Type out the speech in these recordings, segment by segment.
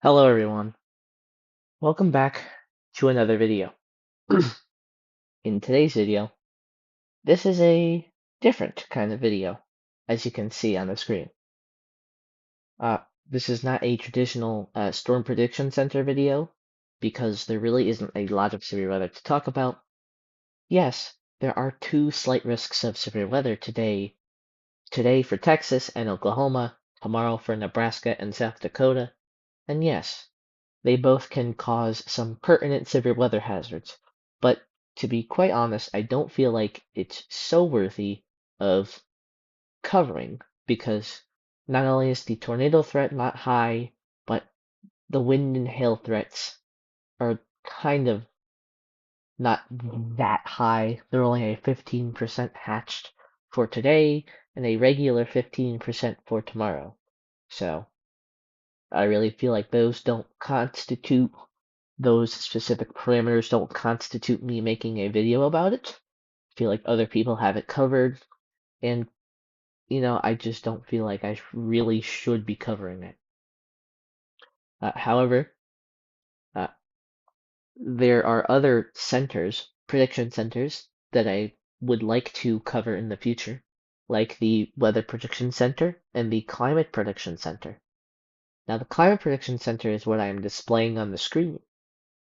Hello everyone, welcome back to another video. In today's video, this is a different kind of video, as you can see on the screen. This is not a traditional Storm Prediction Center video, because there really isn't a lot of severe weather to talk about. Yes, there are two slight risks of severe weather today for Texas and Oklahoma, tomorrow for Nebraska and South Dakota, and yes, they both can cause some pertinent severe weather hazards, but to be quite honest, I don't feel like it's so worthy of covering because not only is the tornado threat not high, but the wind and hail threats are kind of not that high. They're only a 15% hatched for today and a regular 15% for tomorrow. So I really feel like those specific parameters don't constitute me making a video about it. I feel like other people have it covered, and I just don't feel like I really should be covering it. However, uh, there are other prediction centers, that I would like to cover in the future, like the Weather Prediction Center and the Climate Prediction Center. Now, the Climate Prediction Center is what I am displaying on the screen.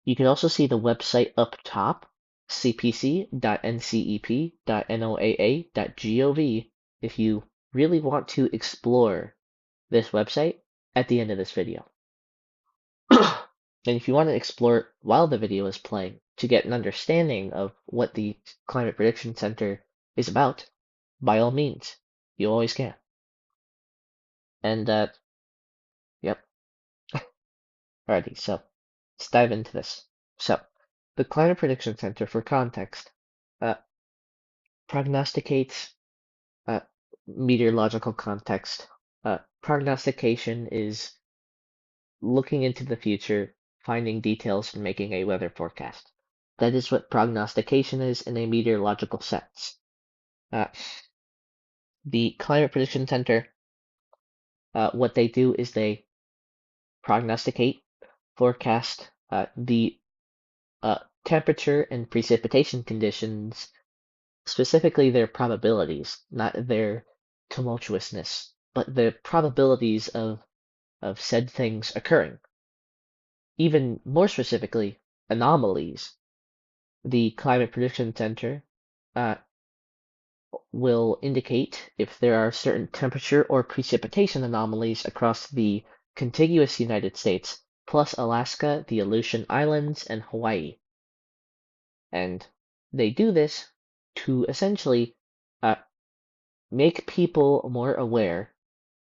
You can also see the website up top, cpc.ncep.noaa.gov, if you really want to explore this website at the end of this video. And if you want to explore it while the video is playing to get an understanding of what the Climate Prediction Center is about, by all means, you always can. And, yep. Alrighty, so let's dive into this. So, the Climate Prediction Center, for context, uh, prognosticates meteorological context. Prognostication is looking into the future, finding details, and making a weather forecast. That is what prognostication is in a meteorological sense. Uh, the Climate Prediction Center, what they do is they prognosticate, forecast the temperature and precipitation conditions, specifically their probabilities, not their tumultuousness, but the probabilities of said things occurring. Even more specifically, anomalies. The Climate Prediction Center uh, will indicate if there are certain temperature or precipitation anomalies across the contiguous United States, plus Alaska, the Aleutian Islands, and Hawaii. And they do this to essentially uh, make people more aware,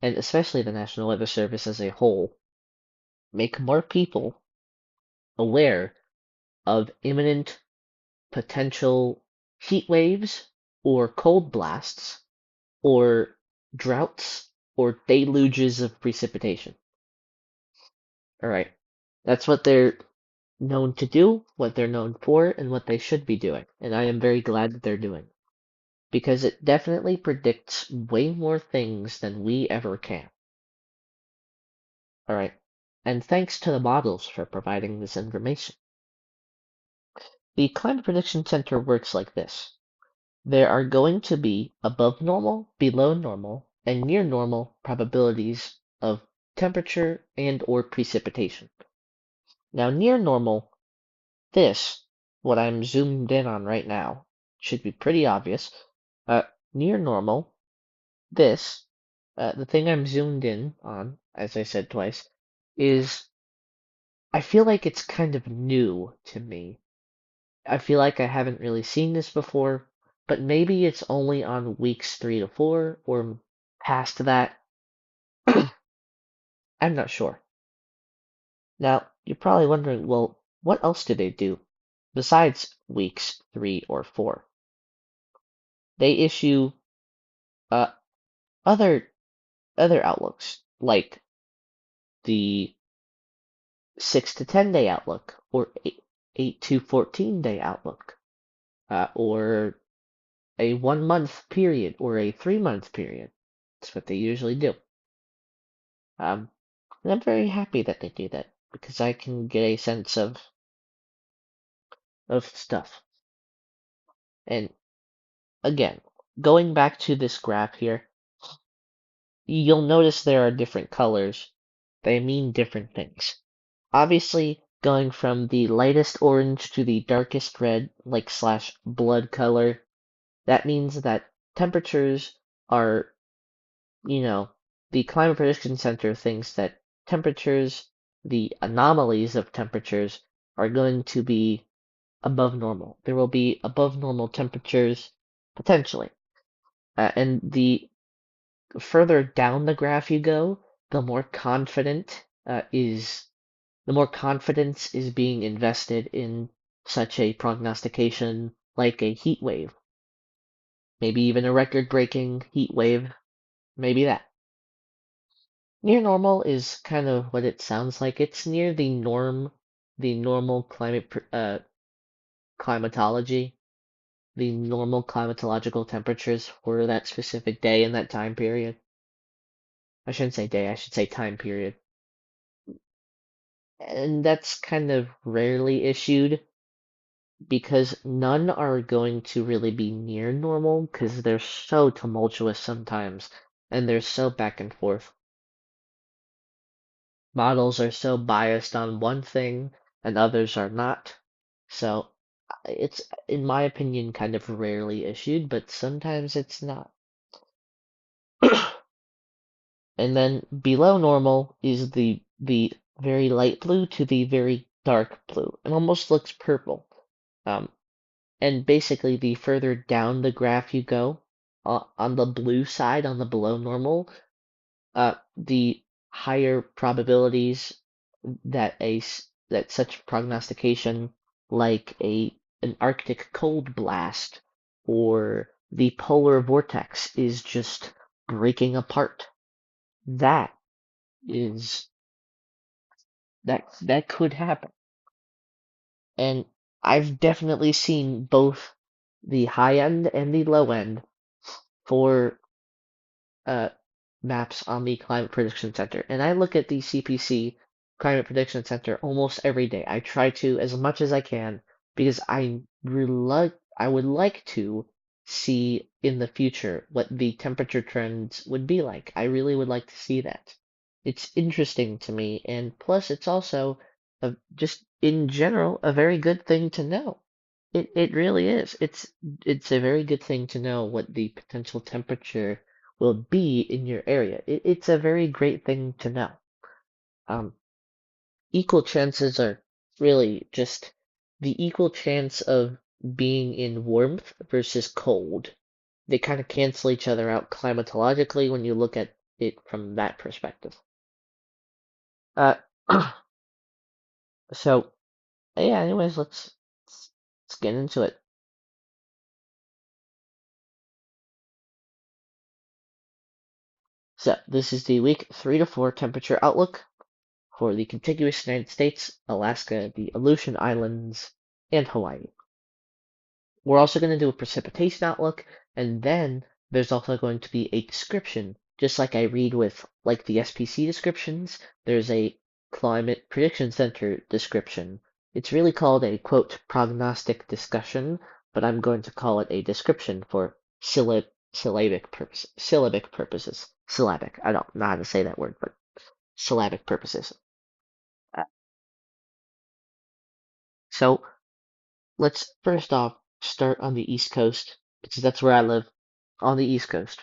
and especially the National Weather Service as a whole, make more people aware of imminent potential heat waves or cold blasts or droughts or deluges of precipitation. All right. That's what they're known to do, what they're known for, and what they should be doing. And I am very glad that they're doing, because it definitely predicts way more things than we ever can. All right. And thanks to the models for providing this information. The Climate Prediction Center works like this. There are going to be above normal, below normal, and near normal probabilities of temperature and or precipitation. Now, near normal, what I'm zoomed in on right now, should be pretty obvious. Near normal, the thing I'm zoomed in on, as I said twice, is I feel like it's kind of new to me. I feel like I haven't really seen this before, but maybe it's only on weeks 3 to 4 or past that. I'm not sure. Now, you're probably wondering, well, what else do they do besides weeks 3 or 4? They issue uh, other outlooks, like the 6 to 10 day outlook, or 8 to 14 day outlook, or a 1 month period, or a 3 month period. That's what they usually do. And I'm very happy that they do that. because I can get a sense of stuff. And again, going back to this graph here, you'll notice there are different colors. They mean different things. Obviously, going from the lightest orange to the darkest red, like slash blood color, that means that temperatures are, the Climate Prediction Center thinks that temperatures, the anomalies of temperatures, are going to be above normal. There will be above normal temperatures, potentially. And the further down the graph you go, the more the more confidence is being invested in such a prognostication like a heat wave. Maybe even a record-breaking heat wave. Maybe that. Near normal is kind of what it sounds like. It's near the normal climatology, the normal climatological temperatures for that specific day and that time period. I shouldn't say day, I should say time period. And that's kind of rarely issued because none are going to really be near normal because they're so tumultuous sometimes and they're so back and forth. Models are so biased on one thing and others are not. So it's, in my opinion, kind of rarely issued, but sometimes it's not. And then below normal is the very light blue to the very dark blue. It almost looks purple. Um, and basically, the further down the graph you go, on the blue side, on the below normal, the higher probabilities that that such prognostication, like an Arctic cold blast or the polar vortex, is just breaking apart. That is that could happen. And I've definitely seen both the high end and the low end for uh, maps on the Climate Prediction Center. And I look at the CPC Climate Prediction Center almost every day. I try to as much as I can because I would like to see in the future what the temperature trends would be like. I really would like to see that. It's interesting to me, and plus it's also just in general a very good thing to know. It really is. It's a very good thing to know what the potential temperature will be in your area. It's a very great thing to know. Um, Equal chances are really just the equal chance of being in warmth versus cold. They kind of cancel each other out climatologically when you look at it from that perspective. Uh, so yeah. Anyways, let's get into it. So this is the week 3 to 4 temperature outlook for the contiguous United States, Alaska, the Aleutian Islands, and Hawaii. We're also going to do a precipitation outlook, and then there's also going to be a description. Just like I read with like the SPC descriptions, there's a Climate Prediction Center description. It's really called a quote prognostic discussion, but I'm going to call it a description for syllabic purposes. Syllabic. I don't know how to say that word, but syllabic purposes. Uh, So let's first off start on the East Coast, because that's where I live, on the East Coast.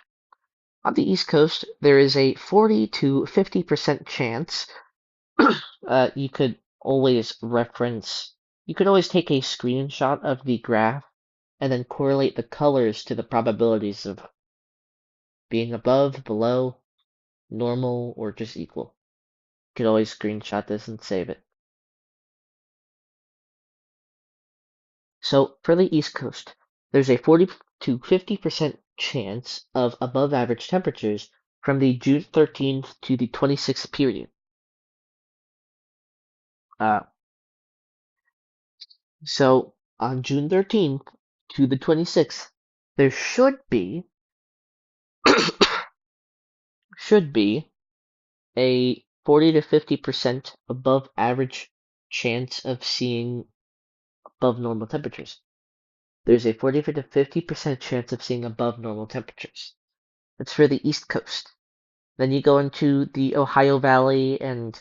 On the East Coast, there is a 40 to 50% chance. You could always you could always take a screenshot of the graph and then correlate the colors to the probabilities of being above, below, normal, or just equal. You could always screenshot this and save it. So for the East Coast, there's a 40 to 50% chance of above average temperatures from the June 13th to the 26th period. Uh, so on June 13th to the 26th, there should be a 40 to 50% above average chance of seeing above normal temperatures. There's a 40 to 50% chance of seeing above normal temperatures. That's for the East Coast. Then you go into the Ohio Valley and,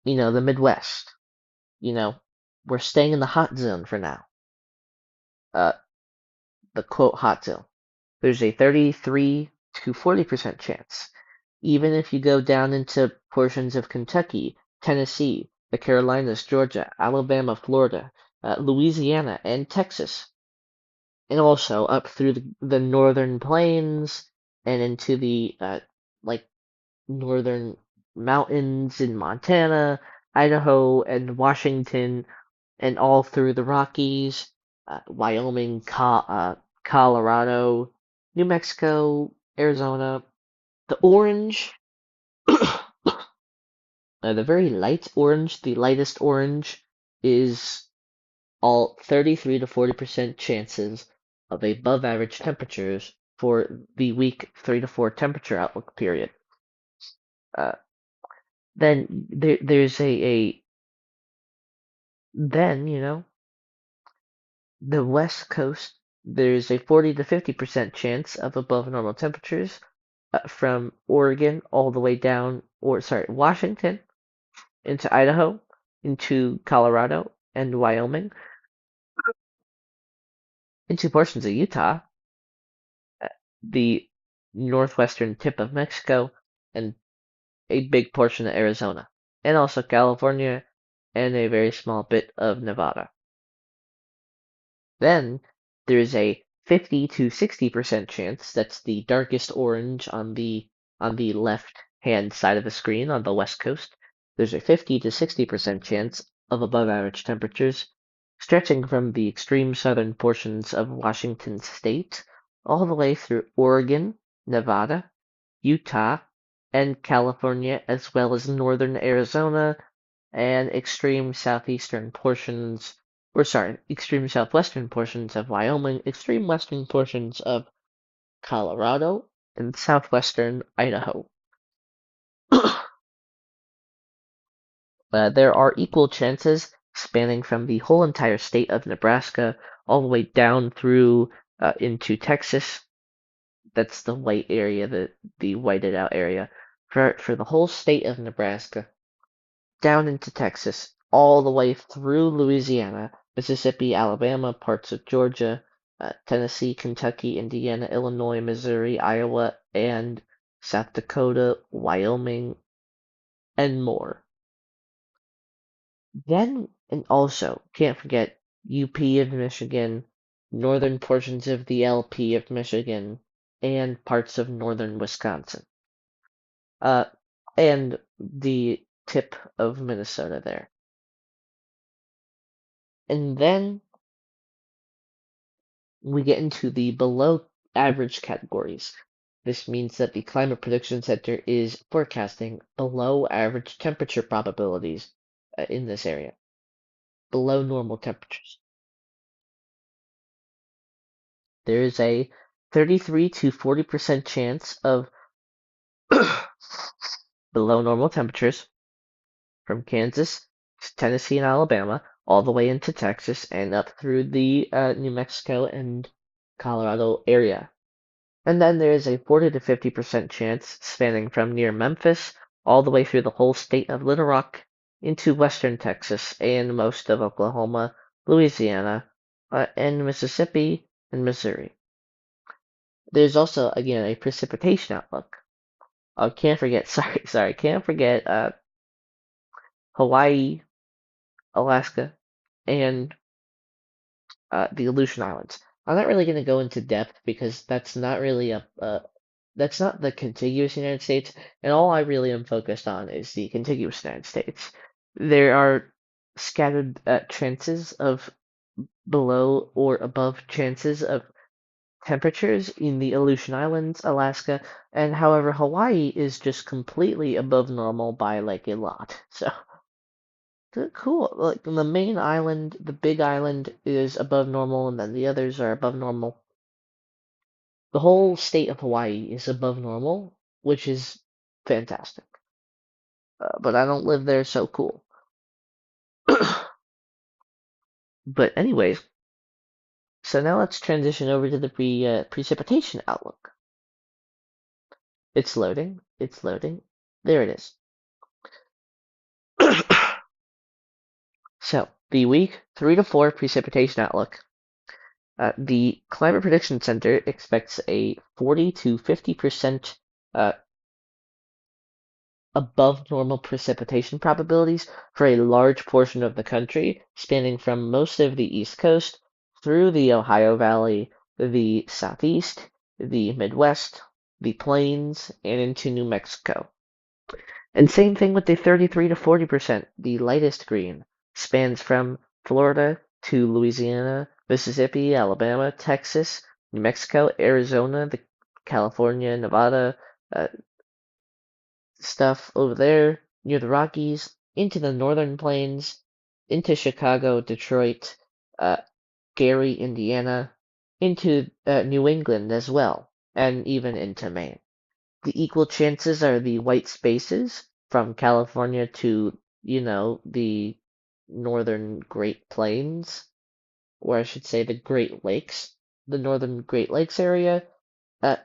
the Midwest. We're staying in the hot zone for now. Uh, the quote hot zone. There's a 33 to 40% chance. Even if you go down into portions of Kentucky, Tennessee, the Carolinas, Georgia, Alabama, Florida, Louisiana, and Texas, and also up through the northern plains and into the like northern mountains in Montana, Idaho, and Washington, and all through the Rockies, Wyoming, Colorado, New Mexico, Arizona. The orange, the very light orange, the lightest orange, is all 33 to 40% chances of above average temperatures for the week 3 to 4 temperature outlook period. Uh, then there's then, the West Coast, there's a 40 to 50% chance of above normal temperatures from Oregon all the way down, Washington into Idaho, into Colorado and Wyoming, into portions of Utah, the northwestern tip of Mexico, and a big portion of Arizona, and also California, and a very small bit of Nevada. Then there's a 50 to 60% chance, that's the darkest orange on the left-hand side of the screen on the west coast. There's a 50 to 60% chance of above average temperatures, stretching from the extreme southern portions of Washington state all the way through Oregon, Nevada, Utah, and California, as well as northern Arizona and extreme southwestern portions of Wyoming, extreme western portions of Colorado, and southwestern Idaho. There are equal chances spanning from the whole entire state of Nebraska all the way down through into Texas. That's the white area, the whited out area. For the whole state of Nebraska, down into Texas, all the way through Louisiana, Mississippi, Alabama, parts of Georgia, Tennessee, Kentucky, Indiana, Illinois, Missouri, Iowa, and South Dakota, Wyoming, and more. Then, and also, can't forget UP of Michigan, northern portions of the LP of Michigan, and parts of northern Wisconsin. And the tip of Minnesota there. And then we get into the below average categories. This means that the Climate Prediction Center is forecasting below average temperature probabilities in this area, below normal temperatures. There is a 33 to 40% chance of below normal temperatures from Kansas, Tennessee, and Alabama, all the way into Texas and up through the New Mexico and Colorado area. And then there is a 40 to 50% chance spanning from near Memphis all the way through the whole state of Little Rock into western Texas and most of Oklahoma, Louisiana, and Mississippi and Missouri. There's also, again, a precipitation outlook. Oh, can't forget, can't forget Hawaii, Alaska, and the Aleutian Islands. I'm not really going to go into depth because that's not really that's not the contiguous United States, and all I really am focused on is the contiguous United States. There are scattered chances of below or above chances of temperatures in the Aleutian Islands, Alaska, and however, Hawaii is just completely above normal by like a lot. So cool. Like the main island, the big island is above normal, and then the others are above normal. The whole state of Hawaii is above normal, which is fantastic. But I don't live there, so cool. But anyways, so now let's transition over to the precipitation outlook. It's loading. It's loading. There it is. So the week 3 to 4 precipitation outlook. The Climate Prediction Center expects a 40 to 50% above normal precipitation probabilities for a large portion of the country, spanning from most of the East Coast through the Ohio Valley, the Southeast, the Midwest, the Plains, and into New Mexico. And same thing with the 33 to 40%, the lightest green, spans from Florida to Louisiana, Mississippi, Alabama, Texas, New Mexico, Arizona, California, Nevada, uh, stuff over there near the Rockies, into the Northern Plains, into Chicago, Detroit, uh, Gary, Indiana, into New England as well, and even into Maine. The equal chances are the white spaces from California to, the northern Great Plains, or I should say the Great Lakes, the northern Great Lakes area, uh,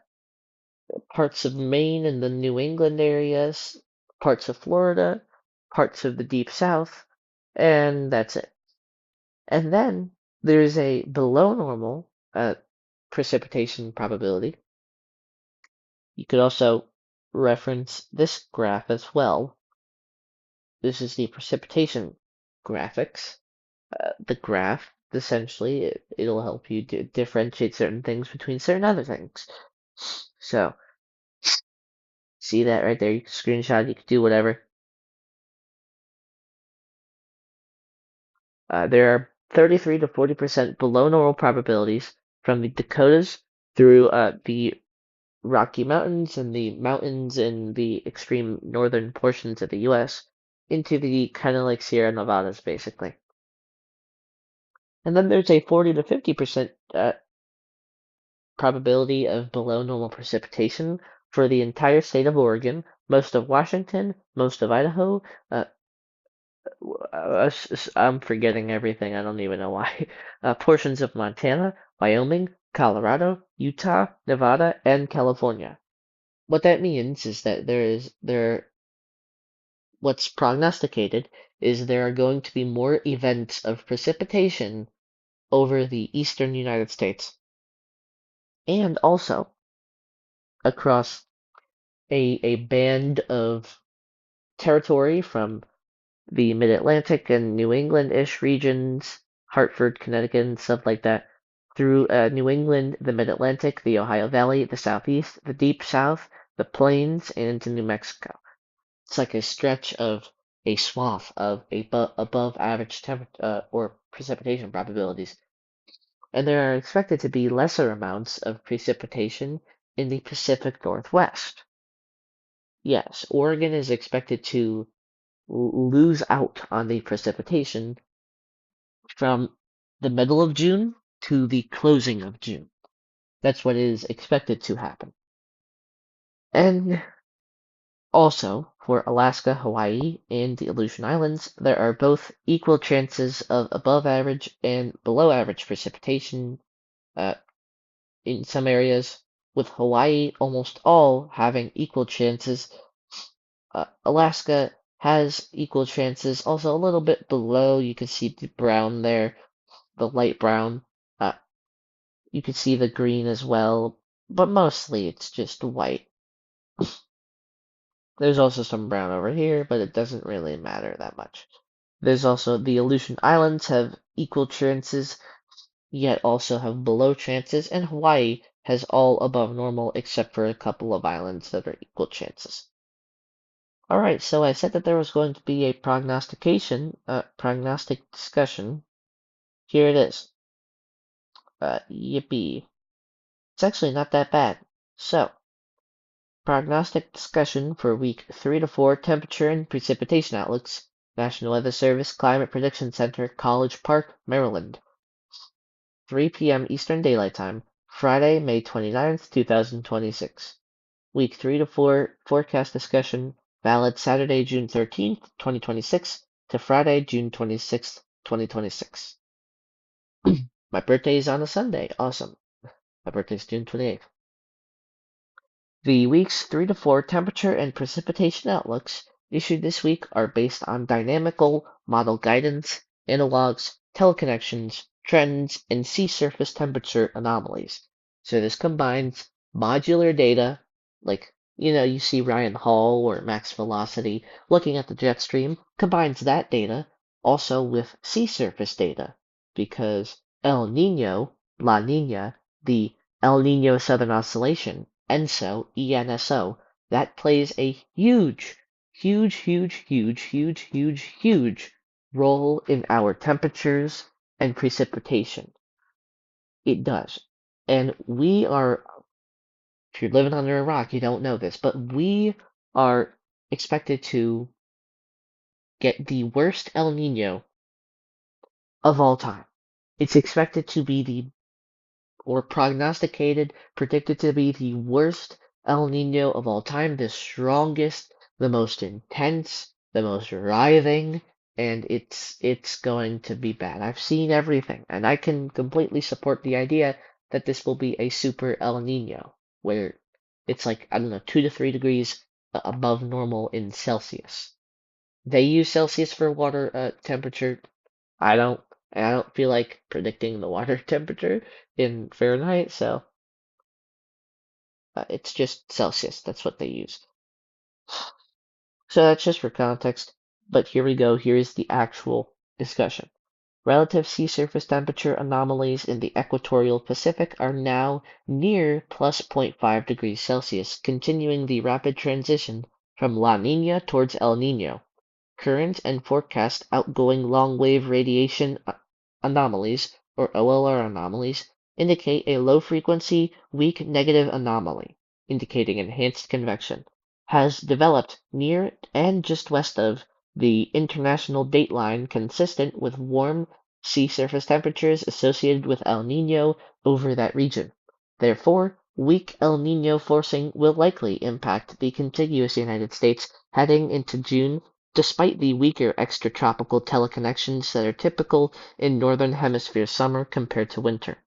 parts of Maine and the New England areas, parts of Florida, parts of the Deep South, and that's it. And then there's a below normal precipitation probability. You could also reference this graph as well. This is the precipitation graphics. The graph, essentially, it'll help you differentiate certain things between certain other things. So, see that right there? You can screenshot, you can do whatever. There are 33 to 40% below normal probabilities from the Dakotas through the Rocky Mountains and the mountains in the extreme northern portions of the U.S. into the kind of like Sierra Nevadas, basically. And then there's a 40 to 50% probability of below normal precipitation for the entire state of Oregon, most of Washington, most of Idaho. I'm forgetting everything. I don't even know why. Portions of Montana, Wyoming, Colorado, Utah, Nevada, and California. What that means is that what's prognosticated is there are going to be more events of precipitation over the eastern United States and also across a band of territory from the Mid-Atlantic and New England-ish regions, Hartford, Connecticut, and stuff like that, through New England, the Mid-Atlantic, the Ohio Valley, the Southeast, the Deep South, the Plains, and into New Mexico. It's like a stretch of a swath of above average or precipitation probabilities. And there are expected to be lesser amounts of precipitation in the Pacific Northwest. Yes, Oregon is expected to lose out on the precipitation from the middle of June to the closing of June. That's what is expected to happen. And also, for Alaska, Hawaii, and the Aleutian Islands, there are both equal chances of above average and below average precipitation in some areas, with Hawaii almost all having equal chances. Alaska has equal chances, also a little bit below. You can see the brown there, the light brown. You can see the green as well, but mostly it's just white. There's also some brown over here, but it doesn't really matter that much. There's also the Aleutian Islands have equal chances, yet also have below chances, and Hawaii has all above normal except for a couple of islands that are equal chances. Alright, so I said that there was going to be a prognostic discussion. Here it is. Yippee. It's actually not that bad. So, prognostic discussion for week 3 to 4 temperature and precipitation outlooks. National Weather Service Climate Prediction Center, College Park, Maryland. 3 p.m. Eastern Daylight Time, Friday, May 29th, 2026. Week 3 to 4 forecast discussion, valid Saturday, June 13th, 2026 to Friday, June 26th, 2026. My birthday is on a Sunday. Awesome. My birthday is June 28th. The weeks 3 to 4 temperature and precipitation outlooks issued this week are based on dynamical model guidance, analogs, teleconnections, trends, and sea surface temperature anomalies. So this combines modular data, like you see Ryan Hall or max velocity looking at the jet stream, combines that data also with sea surface data because El Nino, La Nina, the El Nino Southern Oscillation, ENSO, that plays a huge, huge, huge, huge, huge, huge, huge role in our temperatures and precipitation. It does. And we are, if you're living under a rock, you don't know this, but we are expected to get the worst El Nino of all time. It's expected to be predicted to be the worst El Nino of all time, the strongest, the most intense, the most writhing, and it's going to be bad. I've seen everything, and I can completely support the idea that this will be a super El Nino, where it's like, I don't know, 2 to 3 degrees above normal in Celsius. They use Celsius for water temperature. I don't I don't feel like predicting the water temperature in Fahrenheit, so it's just Celsius. That's what they use. So that's just for context. But here we go. Here is the actual discussion. Relative sea surface temperature anomalies in the equatorial Pacific are now near plus 0.5 degrees Celsius, continuing the rapid transition from La Nina towards El Nino. Current and forecast outgoing long-wave radiation anomalies, or OLR anomalies, indicate a low-frequency, weak negative anomaly, indicating enhanced convection, has developed near and just west of the international dateline consistent with warm sea surface temperatures associated with El Nino over that region. Therefore, weak El Nino forcing will likely impact the contiguous United States heading into June despite the weaker extratropical teleconnections that are typical in Northern Hemisphere summer compared to winter.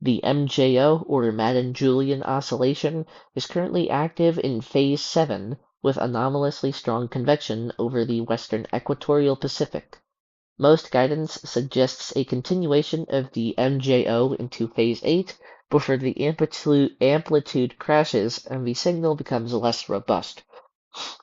The MJO, or Madden-Julian Oscillation, is currently active in Phase 7 with anomalously strong convection over the western equatorial Pacific. Most guidance suggests a continuation of the MJO into Phase 8 before the amplitude crashes and the signal becomes less robust.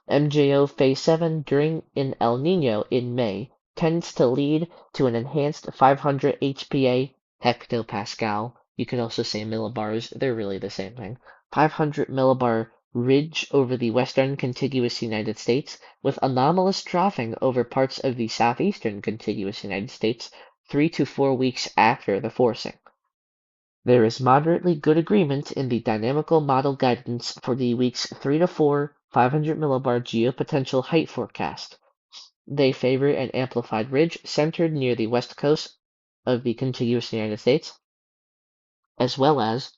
MJO Phase 7 during an El Nino in May tends to lead to an enhanced 500 HPA hectopascal. You can also say millibars, they're really the same thing. 500 millibar ridge over the western contiguous United States, with anomalous troughing over parts of the southeastern contiguous United States 3 to 4 weeks after the forcing. There is moderately good agreement in the dynamical model guidance for the weeks 3 to 4 500 millibar geopotential height forecast. They favor an amplified ridge centered near the west coast of the contiguous United States, as well as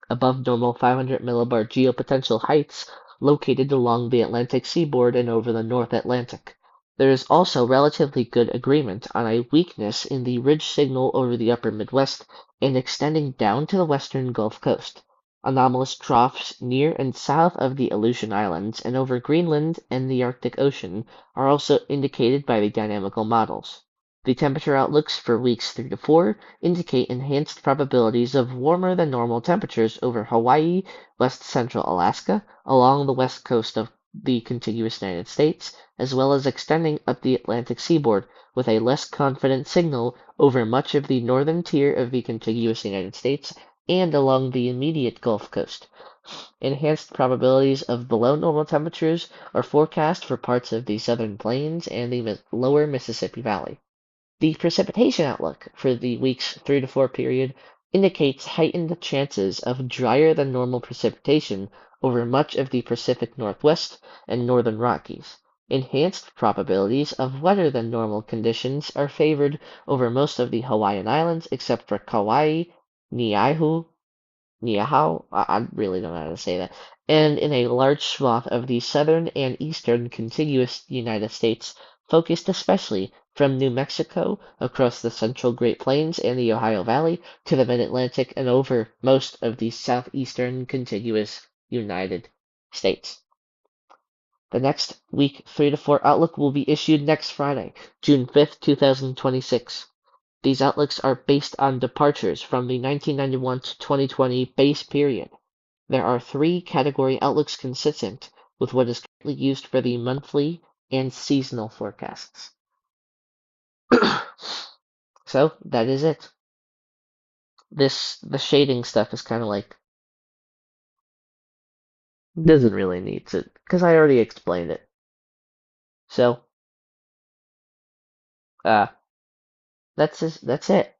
above normal 500 millibar geopotential heights located along the Atlantic seaboard and over the North Atlantic. There is also relatively good agreement on a weakness in the ridge signal over the upper Midwest and extending down to the western Gulf Coast. Anomalous troughs near and south of the Aleutian Islands and over Greenland and the Arctic Ocean are also indicated by the dynamical models. The temperature outlooks for weeks 3 to 4 indicate enhanced probabilities of warmer than normal temperatures over Hawaii, west central Alaska, along the west coast of the contiguous United States, as well as extending up the Atlantic seaboard, with a less confident signal over much of the northern tier of the contiguous United States and along the immediate Gulf Coast. Enhanced probabilities of below normal temperatures are forecast for parts of the southern plains and the lower Mississippi Valley. The precipitation outlook for the weeks 3 to 4 period indicates heightened chances of drier than normal precipitation over much of the Pacific Northwest and northern Rockies. Enhanced probabilities of wetter than normal conditions are favored over most of the Hawaiian Islands except for Kauai, Niihau, Yeah, how? I really don't know how to say that. And in a large swath of the southern and eastern contiguous United States, focused especially from New Mexico across the central Great Plains and the Ohio Valley to the Mid-Atlantic and over most of the southeastern contiguous United States. The next week 3 to 4 outlook will be issued next Friday, June 5th, 2026. These outlooks are based on departures from the 1991 to 2020 base period. There are 3 category outlooks consistent with what is currently used for the monthly and seasonal forecasts. So that is it. The shading stuff is kind of like doesn't really need to because I already explained it. So uh that's it.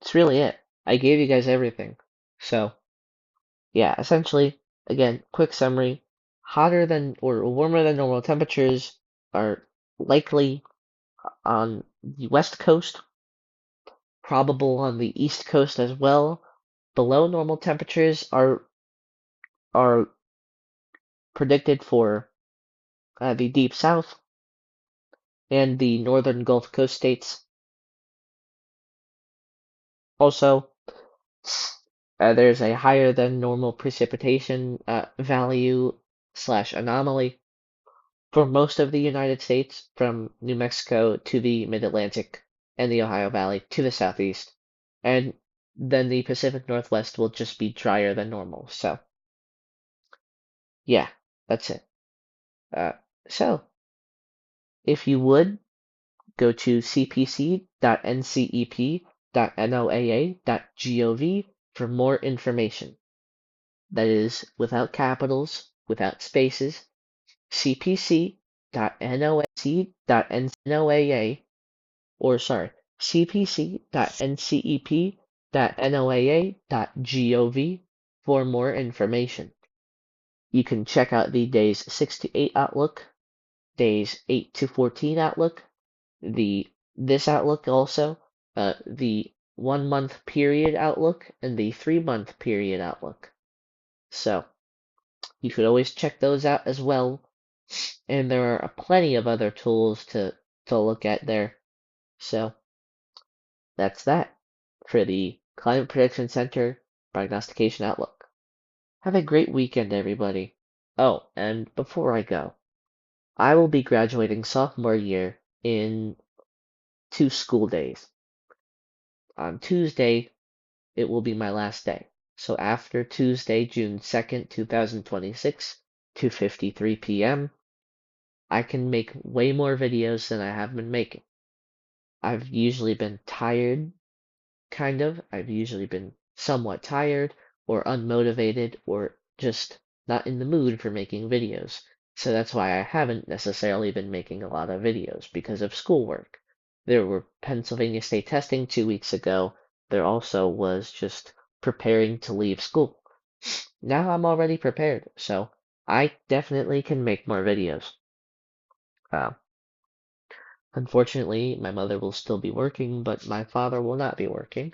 It's really it. I gave you guys everything. So yeah, essentially, again, quick summary. Hotter than or warmer than normal temperatures are likely on the west coast, probable on the east coast as well. Below normal temperatures are predicted for the deep south and the northern Gulf Coast states. Also, there's a higher than normal precipitation value slash anomaly for most of the United States, from New Mexico to the Mid-Atlantic and the Ohio Valley to the southeast. And then the Pacific Northwest will just be drier than normal. So, yeah, that's it. Uh, so, if you would, go to cpc.ncep.noaa.gov for more information. That is without capitals, without spaces, cpc.noaa.noaa, or sorry, cpc.ncep.noaa.gov for more information. You can check out the days 6 to 8 outlook, days 8 to 14 outlook, this outlook also, the 1 month period outlook, and the 3 month period outlook. So you could always check those out as well. And there are plenty of other tools to look at there. So that's that for the Climate Prediction Center Prognostication Outlook. Have a great weekend, everybody. Oh, and before I go, I will be graduating sophomore year in 2 school days. On Tuesday, it will be my last day. So after Tuesday, June 2nd, 2026, 2:53 p.m., I can make way more videos than I have been making. I've usually been tired, kind of. I've usually been somewhat tired or unmotivated or just not in the mood for making videos. So that's why I haven't necessarily been making a lot of videos because of schoolwork. There were Pennsylvania State testing 2 weeks ago. There also was just preparing to leave school. Now I'm already prepared, so I definitely can make more videos. Uh, Unfortunately, my mother will still be working, but my father will not be working.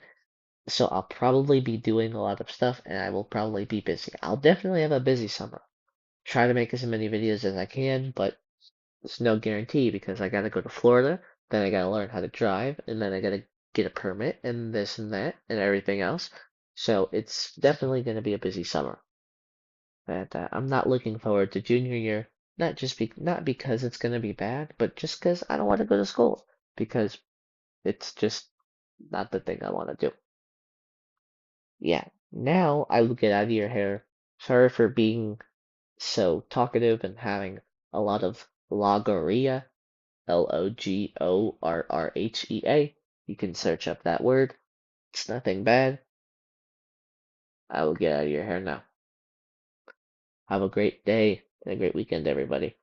So I'll probably be doing a lot of stuff and I will probably be busy. I'll definitely have a busy summer. Try to make as many videos as I can, but it's no guarantee because I gotta go to Florida, then I gotta learn how to drive, and then I gotta get a permit and this and that and everything else. So it's definitely gonna be a busy summer. But I'm not looking forward to junior year, not because it's gonna be bad, but just because I don't want to go to school because it's just not the thing I want to do. Yeah, now I will get out of your hair. Sorry for being so talkative and having a lot of logorrhea, Logorrhea. You can search up that word. It's nothing bad. I will get out of your hair now. Have a great day and a great weekend, everybody.